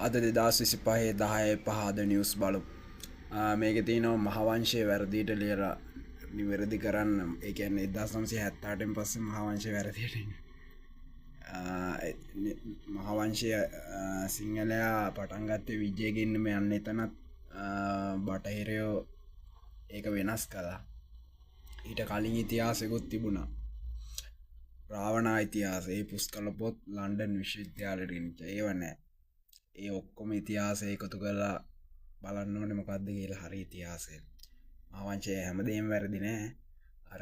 අද 2025 10 5 නිවුස් බලමු. මේකේ තියෙනවා මහාවංශයේ වැරදියට ලියලා නිවැරදි කරන්න. ඒ කියන්නේ 1978න් පස්සේ මහාවංශයේ වැරදියට මහාවංශය සිංහලයා පටන් ගත්තේ විජයගෙන් මේ යන්න එතනත් බටහිරයෝ ඒක වෙනස් කළා. ඊට කලින් ඉතිහාසෙකුත් තිබුණා. රාවණා ඉතිහාසය පුස්කල පොත් ලන්ඩන් විශ්වවිද්‍යාලයට ගෙනිච්චා. ඒව නෑ. ඒ ඔක්කොම ඉතිහාසය එකතු කරලා බලන්න ඕනේ මොකද්ද කියලා හරි ඉතිහාසය. මහාවංශය හැමදේම වැරදි නෑ. අර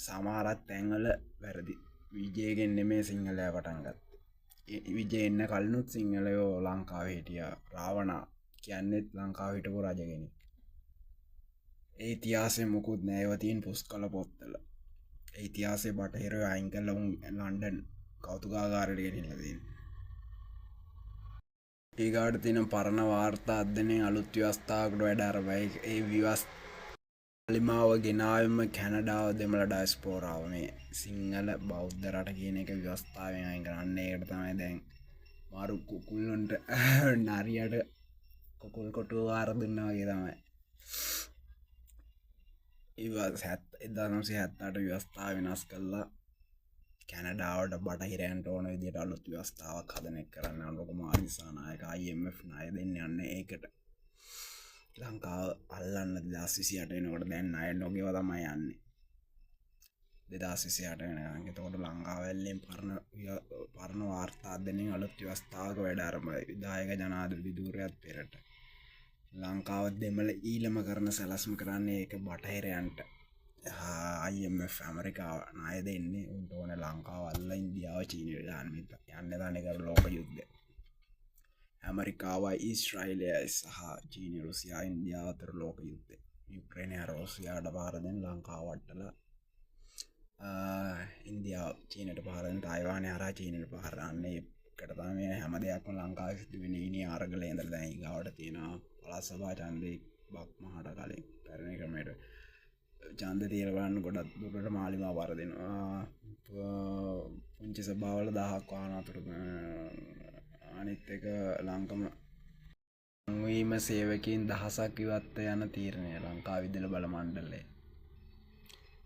සමහරක් තැන්වල වැරදි. විජයගෙන් නෙමෙයි සිංහලයා පටන් ගත්තේ. විජය එන්න කලිනුත් සිංහලයෝ ලංකාවේ හිටියා. රාවණා කියන්නේත් ලංකාවේ හිටපු රජ කෙනෙක්. ඒ ඉතිහාසෙ මොකුත් නෑ. ඒවා තියෙන පුස්කල පොත්වල. ඒ ඉතිහාසය බටහිරයෝ අයින් කරලා උන් ලන්ඩන් කෞතුකාගාරයට ගෙනිල්ලා තියෙනවා. ඒගාට තියෙන පරණ වාර්තා අධ්‍යයනයේ අලුත් ව්‍යවස්ථාවකට වඩා අර ඒ ලිමාව ගෙනාවෙම කැනඩාව දෙමළ ඩයස්පෝරාව මේ සිංහල බෞද්ධ රට කියන එක ව්‍යවස්ථාවෙන් අයින් කරන්න. ඒකට තමයි දැන් මාරු කුකුල්ලොන්ට නරියට කුකුල් කොටුව වාර දුන්නා වගේ තමයි. ඒවා 1978 ව්‍යවස්ථාව වෙනස් කළා. කැනඩාවට බටහිරයන්ට ඕන විදිහට අලුත් ව්‍යවස්ථාවක් හදන එක කරන්න අනුරක මාදිසානායක IMF ණය දෙන්න යන්නේ ඒකට. ලංකාව අල්ලන්න 2028 වෙනකොට දැන් ණය නොගෙව තමයි යන්නේ. 2028 වෙනකන්. එතකොට ලංකාවෙල්ලෙන් පරණ වාර්තා අධ්‍යයනයෙන් අලුත් ව්‍යවස්ථාවක වැඩ ආරම්භයි. විධායක ජනාධිපති ධූරයත් පෙරට. ලංකාව දෙමළ ඊළම කරන සැලැස්ම කරන්නේ ඒක බටහිරයන්ට. IMF ඇමරිකාව ණය දෙන්නේ උන්ට ඕන ලංකාව අල්ලලා ඉන්දියාව චීනයට දාන්න යන්න දාන එක ලෝක යුද්ධය. ඇමරිකාවයි ඊශ්‍රායලයයි සහ චීනය රුසියා ඉන්දියාව අතර ලෝක යුද්ධය. යුක්‍රේනය රුසියාට පහර දෙන්න ලංකාව වට්ටලා ඉන්දියාව චීනට පහර දෙන්න තායිවානය හරහා චීනට පහර දාන්නේ. ඒකට තමයි හැම දෙයක්ම ලංකාවේ සිදු වෙන්නේ. ඉනි ආරගලේ ඉඳලා දැන් ඊගාවට තියෙනවා පළාත් සභා ඡන්දේ බක්මහට කලින් පැරණි ක්‍රමයට ඡන්ද තියලා බලන්න ගොඩක් දුරට මාලිමා වර දෙනවා. පුංචි සභාවල 1000ක් වාහන අතර අනිත් එක ලංකම වීම සේවකයන් 1000ක් ඉවත් යන තීරණය ලංකා විදුලි බල මණ්ඩලය.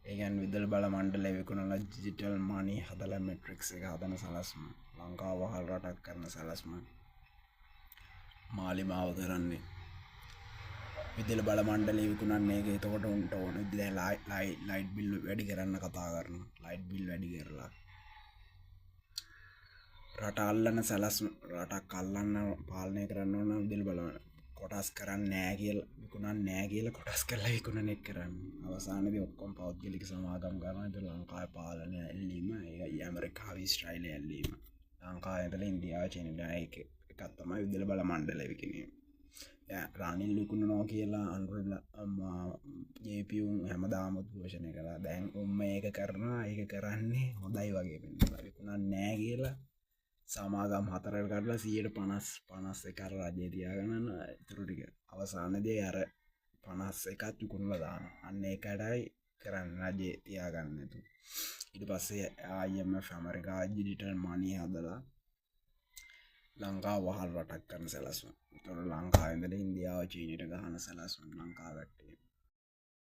ඒ කියන්නේ විදුලි බල මණ්ඩලය විකුණන ඩිජිටල් මනි හදලා මැට්‍රික්ස් එක හදන සලස්ම ලංකාව වහල් රටක් කරන සලස්ම මාලිමාව කරන්නේ. විදුලි බල මණ්ඩලය විකුණන්නේ ඒක. එතකොට උන්ට ඕන දැන් ලයිට් බිල් වැඩි කරන්න කතා කරනවා. ලයිට් බිල් වැඩි කරලා රට අල්ලන සැලැස්ම රටක් අල්ලන්න පාලනය කරන්න ඕන විදුලි බල කොටස් කරන්නේ නැහැ කියලා විකුණන්නේ නැහැ කියලා කොටස් කරලා විකුණන එක කරන්නේ. අවසානයේදී ඔක්කොම පෞද්ගලික සමාගම් ගන්නවා. ඒක ලංකාවේ පාලනය ඇල්ලීම, ඒක ඇමරිකාව ඊශ්‍රායලය ඇල්ලීම. ලංකාවේ ඉඳලා ඉන්දියාව චීනට එකක් තමයි විදුලි බල මණ්ඩලය විකිණීම. රනිල් විකුණනවා කියලා අනුරලා ජේපී හැමදාම උද්ඝෝෂණය කළා. දැන් මේක කරනවා. ඒක කරන්නේ හොඳයි වගේ පෙන්නනවා. විකුණන්නේ නැහැ කියලා සමාගම් 4කට කඩලා 150 කර රජය තියාගන්න ඉතුරු ටික අවසානයේදී අර 51ත් විකුණලා දානවා. අන්න ඒකටයි කරන්නේ රජය තියාගන්න නැතු. ඊට පස්සේ IMF ඇමරිකාව ඩිජිටල් මනි හදලා ලංකාව වහල් රටක් කරන සැලැස්ම. ඒතකොට ලංකාවේ ඉඳලා ඉන්දියාව චීනයට ගහන සැලැස්ම ලංකාව වැටේ.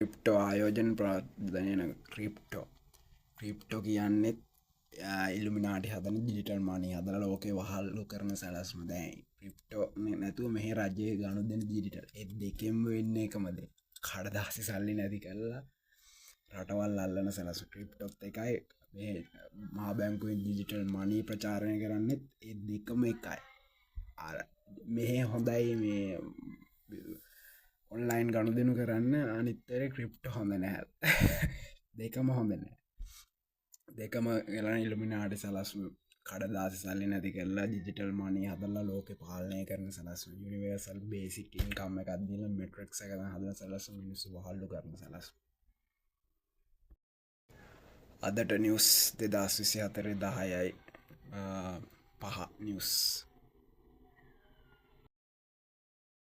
ක්‍රිප්ටෝ ආයෝජන ප්‍රාර්ථනයන ක්‍රිප්ටෝ කියන්නේ ඉල්ලුමිනාටි හදන ඩිජිටල් මනි හදලා ලෝකේ වහල්ලු කරන සැලැස්ම. දැන් ක්‍රිප්ටෝ නැතුව මෙහි රජයේ ගනුදෙනු ඩිජිටල් ඒ දෙකෙන්ම වෙන්නේ එකම දේ. කඩදාසි සල්ලි නැති කරලා රටවල් අල්ලන සැලැස්ම. ක්‍රිප්ටෝත් එකයි මේ මහා බැංකුවෙන් ඩිජිටල් මනි ප්‍රචාරණය කරන්නේත් ඒ දෙකම එකයි. අර මෙහෙ හොඳයි මේ ඔන්ලයින් ගනුදෙනු කරන්න, අනිත්තර ක්‍රිප්ටෝ හොඳ නැහැ. දෙකම හොඳ නැහැ. දෙකම ගලන ඉල්ලුමිනාටි සලස්ම කඩදාසි සල්ලි නැති කරලා ඩිජිටල් මනි හදලා ලෝකෙ පාලනය කරන සලස්ම. යුනිවර්සල් බේසික් ඉන්කම් එකක් දීලා මැට්‍රික්ස් එක හදන සලස්ම මිනිස්සු වහල්ලු කරන සලස්ම. අදට නිවුස් 2024 10යි 5 නිවුස්